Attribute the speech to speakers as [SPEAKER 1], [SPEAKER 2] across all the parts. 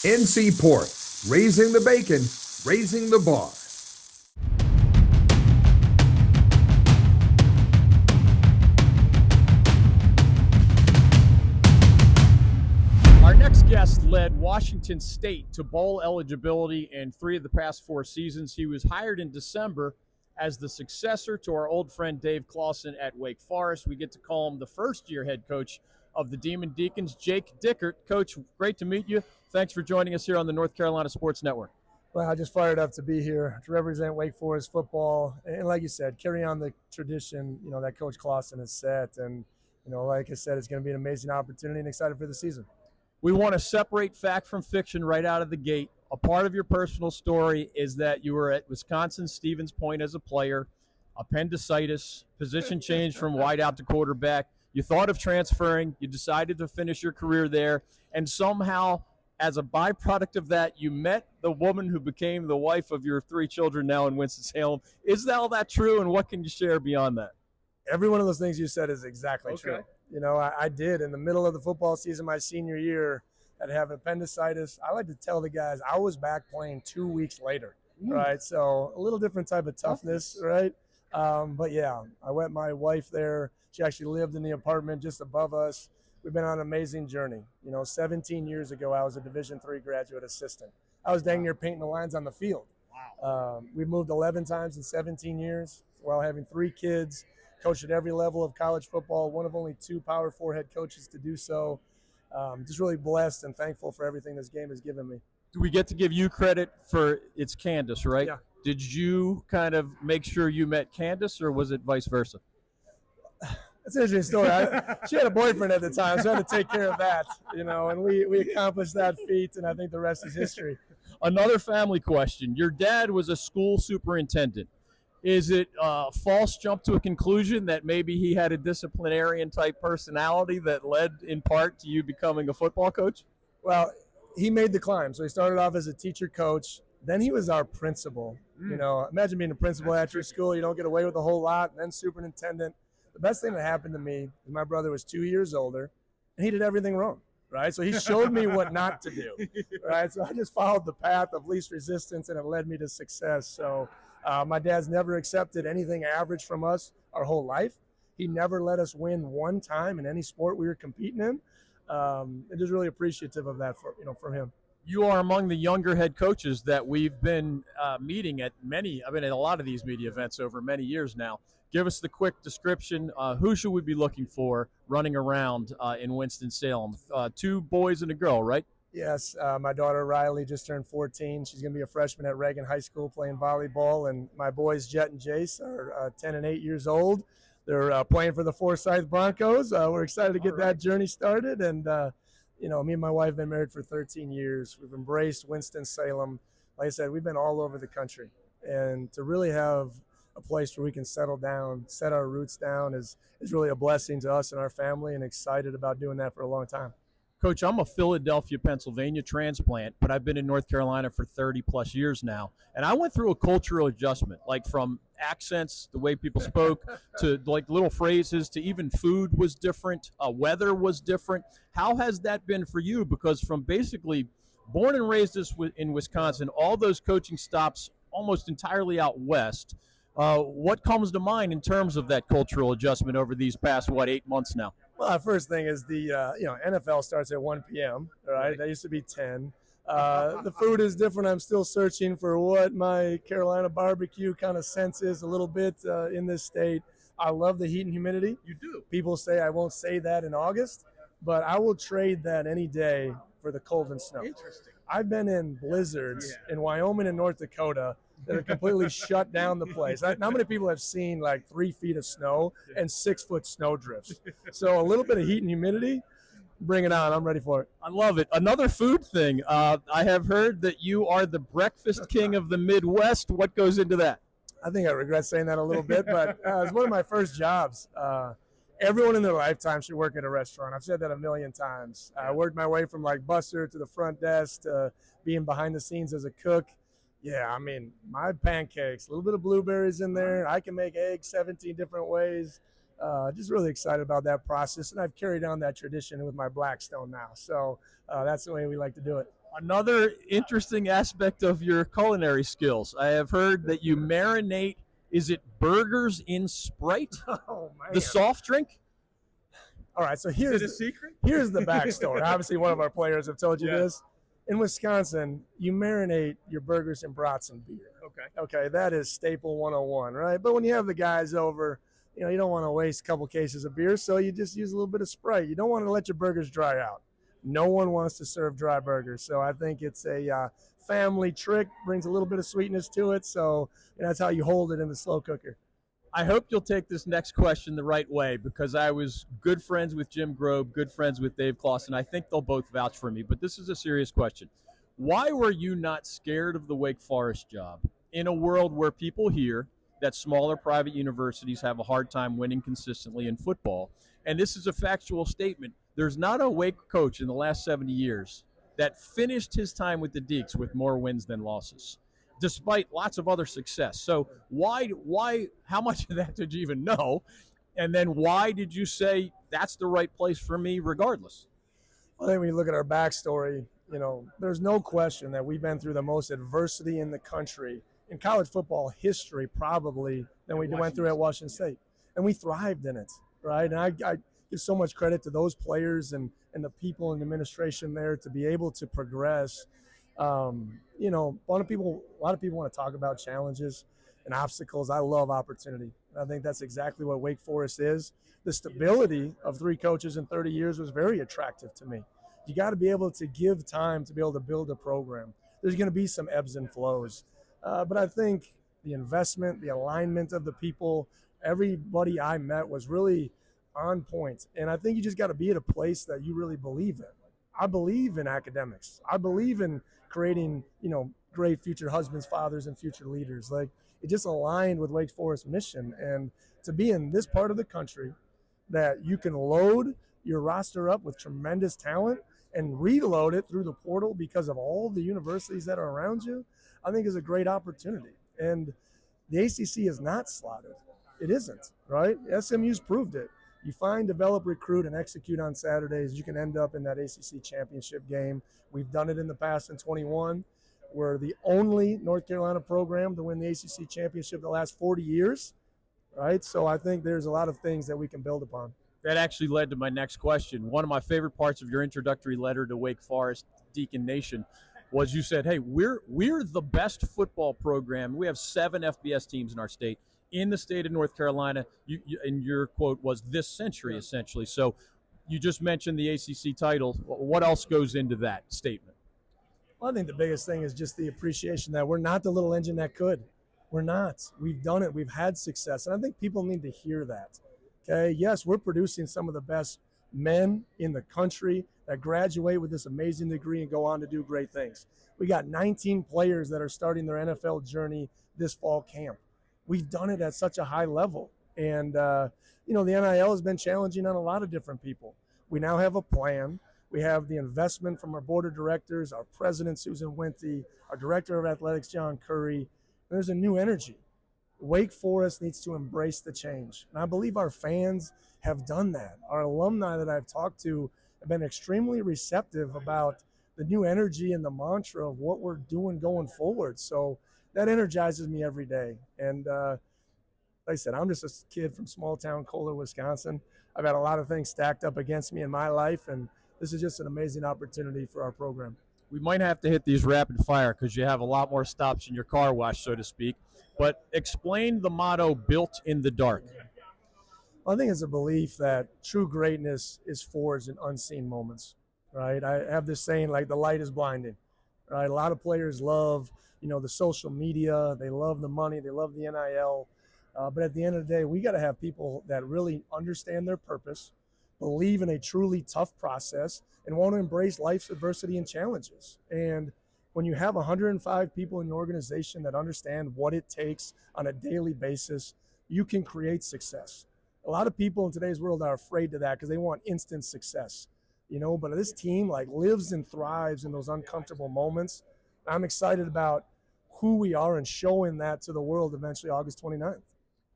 [SPEAKER 1] NC Pork, raising the bacon, raising the bar.
[SPEAKER 2] Our next guest led Washington State to bowl eligibility in 3 of the past 4 seasons. He was hired in December as the successor to our old friend Dave Clawson at Wake Forest. We get to call him the first-year head coach of the Demon Deacons, Jake Dickert. Coach, great to meet you. Thanks for joining us here on the North Carolina Sports Network.
[SPEAKER 3] Well, I just fired up to be here to represent Wake Forest football. And like you said, carry on the tradition, that Coach Clawson has set. And, like I said, it's going to be an amazing opportunity and excited for the season.
[SPEAKER 2] We want to separate fact from fiction right out of the gate. A part of your personal story is that you were at Wisconsin Stevens Point as a player, appendicitis, position change from wideout to quarterback. You thought of transferring. You decided to finish your career there. And somehow, as a byproduct of that, you met the woman who became the wife of your 3 children now in Winston-Salem. Is all that true, and what can you share beyond that?
[SPEAKER 3] Every one of those things you said is exactly true. I did in the middle of the football season my senior year. I'd have appendicitis. I like to tell the guys I was back playing 2 weeks later, right? So a little different type of toughness, right? But yeah, I met my wife there. She actually lived in the apartment just above us. We've been on an amazing journey. 17 years ago, I was a Division III graduate assistant. I was dang near painting the lines on the field. Wow. We've moved 11 times in 17 years while having 3 kids, coached at every level of college football, one of only 2 Power 4 head coaches to do so. Just really blessed and thankful for everything this game has given me.
[SPEAKER 2] Do we get to give you credit for it's Candace, right?
[SPEAKER 3] Yeah.
[SPEAKER 2] Did you kind of make sure you met Candace, or was it vice versa?
[SPEAKER 3] That's an interesting story. She had a boyfriend at the time, so I had to take care of that, and we accomplished that feat, and I think the rest is history.
[SPEAKER 2] Another family question. Your dad was a school superintendent. Is it a false jump to a conclusion that maybe he had a disciplinarian-type personality that led in part to you becoming a football coach?
[SPEAKER 3] Well, he made the climb. So he started off as a teacher coach. Then he was our principal. Imagine being a principal at your school. You don't get away with a whole lot. And then superintendent. The best thing that happened to me is my brother was 2 years older, and he did everything wrong, right? So he showed me what not to do, right? So I just followed the path of least resistance, and it led me to success. So my dad's never accepted anything average from us our whole life. He never let us win one time in any sport we were competing in. And just really appreciative of that from him.
[SPEAKER 2] You are among the younger head coaches that we've been meeting at many. I've been at a lot of these media events over many years now. Give us the quick description. Who should we be looking for running around in Winston-Salem? 2 boys and a girl, right?
[SPEAKER 3] Yes. My daughter Riley just turned 14. She's going to be a freshman at Reagan High School playing volleyball. And my boys Jet and Jace are 10 and 8 years old. They're playing for the Forsyth Broncos. We're excited to get that journey started. And, me and my wife have been married for 13 years. We've embraced Winston-Salem. Like I said, we've been all over the country. And to really have a place where we can settle down, set our roots down is really a blessing to us and our family, and excited about doing that for a long time.
[SPEAKER 2] Coach, I'm a Philadelphia, Pennsylvania transplant, but I've been in North Carolina for 30-plus years now. And I went through a cultural adjustment, like from accents, the way people spoke, to like little phrases, to even food was different, weather was different. How has that been for you? Because from basically born and raised in Wisconsin, all those coaching stops almost entirely out west. What comes to mind in terms of that cultural adjustment over these past, 8 months now?
[SPEAKER 3] Well, the first thing is the NFL starts at 1 p.m., right? That used to be 10. The food is different. I'm still searching for what my Carolina barbecue kind of sense is a little bit in this state. I love the heat and humidity.
[SPEAKER 2] You do.
[SPEAKER 3] People say I won't say that in August, but I will trade that any day for the cold and snow.
[SPEAKER 2] Interesting.
[SPEAKER 3] I've been in blizzards in Wyoming and North Dakota that have completely shut down the place. How many people have seen like 3 feet of snow and 6-foot snow drifts? So a little bit of heat and humidity, bring it on. I'm ready for it.
[SPEAKER 2] I love it. Another food thing. I have heard that you are the breakfast king of the Midwest. What goes into that?
[SPEAKER 3] I think I regret saying that a little bit, but it was one of my first jobs. Everyone in their lifetime should work at a restaurant. I've said that a million times. I worked my way from like busser to the front desk to being behind the scenes as a cook. Yeah, I mean, my pancakes, a little bit of blueberries in there. I can make eggs 17 different ways. Just really excited about that process. And I've carried on that tradition with my Blackstone now. So that's the way we like to do it.
[SPEAKER 2] Another interesting aspect of your culinary skills. I have heard that you marinate, is it burgers in Sprite?
[SPEAKER 3] Oh, man.
[SPEAKER 2] The soft drink?
[SPEAKER 3] All right, so
[SPEAKER 2] Is it a secret?
[SPEAKER 3] here's the backstory. Obviously, one of our players have told you this. In Wisconsin, you marinate your burgers and brats in beer. Okay, that is staple 101, right? But when you have the guys over, you don't want to waste a couple cases of beer, so you just use a little bit of Sprite. You don't want to let your burgers dry out. No one wants to serve dry burgers, so I think it's a family trick, brings a little bit of sweetness to it, so that's how you hold it in the slow cooker.
[SPEAKER 2] I hope you'll take this next question the right way, because I was good friends with Jim Grobe, good friends with Dave Clausen. I think they'll both vouch for me, but this is a serious question. Why were you not scared of the Wake Forest job in a world where people hear that smaller private universities have a hard time winning consistently in football? And this is a factual statement. There's not a Wake coach in the last 70 years that finished his time with the Deacs with more wins than losses, despite lots of other success. So why, how much of that did you even know? And then why did you say that's the right place for me regardless?
[SPEAKER 3] I think when you look at our backstory, there's no question that we've been through the most adversity in the country, in college football history probably, than we went through at Washington State. And we thrived in it, right? And I give so much credit to those players and the people in the administration there to be able to progress. A lot of people want to talk about challenges and obstacles. I love opportunity. I think that's exactly what Wake Forest is. The stability of 3 coaches in 30 years was very attractive to me. You got to be able to give time to be able to build a program. There's going to be some ebbs and flows. But I think the investment, the alignment of the people, everybody I met was really on point. And I think you just got to be at a place that you really believe in. I believe in academics. I believe in creating, great future husbands, fathers, and future leaders. Like, it just aligned with Wake Forest's mission. And to be in this part of the country that you can load your roster up with tremendous talent and reload it through the portal because of all the universities that are around you, I think is a great opportunity. And the ACC is not slotted. It isn't, right? SMU's proved it. You find, develop, recruit, and execute on Saturdays, you can end up in that ACC championship game. We've done it in the past in 21. We're the only North Carolina program to win the ACC championship the last 40 years, right? So I think there's a lot of things that we can build upon.
[SPEAKER 2] That actually led to my next question. One of my favorite parts of your introductory letter to Wake Forest Deacon Nation was you said, hey, we're the best football program. We have 7 FBS teams in our state. In the state of North Carolina, and your quote was this century, essentially. So you just mentioned the ACC title. What else goes into that statement?
[SPEAKER 3] Well, I think the biggest thing is just the appreciation that we're not the little engine that could. We're not. We've done it. We've had success. And I think people need to hear that. Okay, yes, we're producing some of the best men in the country that graduate with this amazing degree and go on to do great things. We got 19 players that are starting their NFL journey this fall camp. We've done it at such a high level. And, the NIL has been challenging on a lot of different people. We now have a plan. We have the investment from our board of directors, our president, Susan Wente, our director of athletics, John Curry. There's a new energy. Wake Forest needs to embrace the change. And I believe our fans have done that. Our alumni that I've talked to have been extremely receptive about the new energy and the mantra of what we're doing going forward. So that energizes me every day. And like I said, I'm just a kid from small town Kohler, Wisconsin. I've had a lot of things stacked up against me in my life, and this is just an amazing opportunity for our program.
[SPEAKER 2] We might have to hit these rapid fire because you have a lot more stops in your car wash, so to speak. But explain the motto, built in the dark.
[SPEAKER 3] Well, I think it's a belief that true greatness is forged in unseen moments, right? I have this saying, like, the light is blinding, right? A lot of players love, the social media. They love the money. They love the NIL. But at the end of the day, we got to have people that really understand their purpose, believe in a truly tough process, and want to embrace life's adversity and challenges. And when you have 105 people in your organization that understand what it takes on a daily basis, you can create success. A lot of people in today's world are afraid of that because they want instant success, but this team lives and thrives in those uncomfortable moments. I'm excited about who we are and showing that to the world eventually August 29th.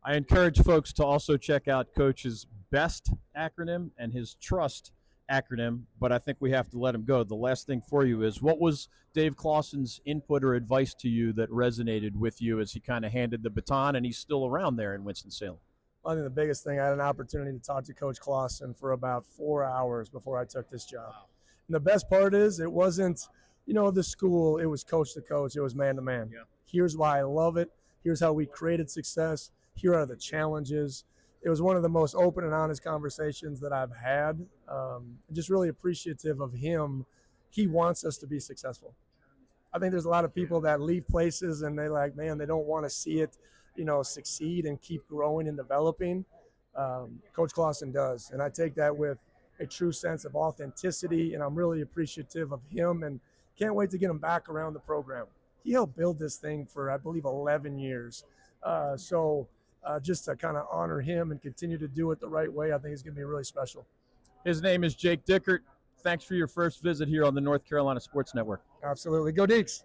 [SPEAKER 2] I encourage folks to also check out Coach's BEST acronym and his trust acronym, but I think we have to let him go. The last thing for you is, what was Dave Clawson's input or advice to you that resonated with you as he kind of handed the baton, and he's still around there in Winston-Salem?
[SPEAKER 3] I think the biggest thing, I had an opportunity to talk to Coach Clawson for about 4 hours before I took this job. And the best part is, it wasn't, the school, it was coach to coach, it was man to man. Here's why I love it. Here's how we created success. Here are the challenges. It was one of the most open and honest conversations that I've had. Just really appreciative of him. He wants us to be successful. I think there's a lot of people that leave places and they they don't want to see it, succeed and keep growing and developing. Coach Clawson does. And I take that with a true sense of authenticity, and I'm really appreciative of him and can't wait to get him back around the program. He helped build this thing for, I believe, 11 years. Just to kind of honor him and continue to do it the right way, I think it's going to be really special.
[SPEAKER 2] His name is Jake Dickert. Thanks for your first visit here on the North Carolina Sports Network.
[SPEAKER 3] Absolutely. Go Deeks.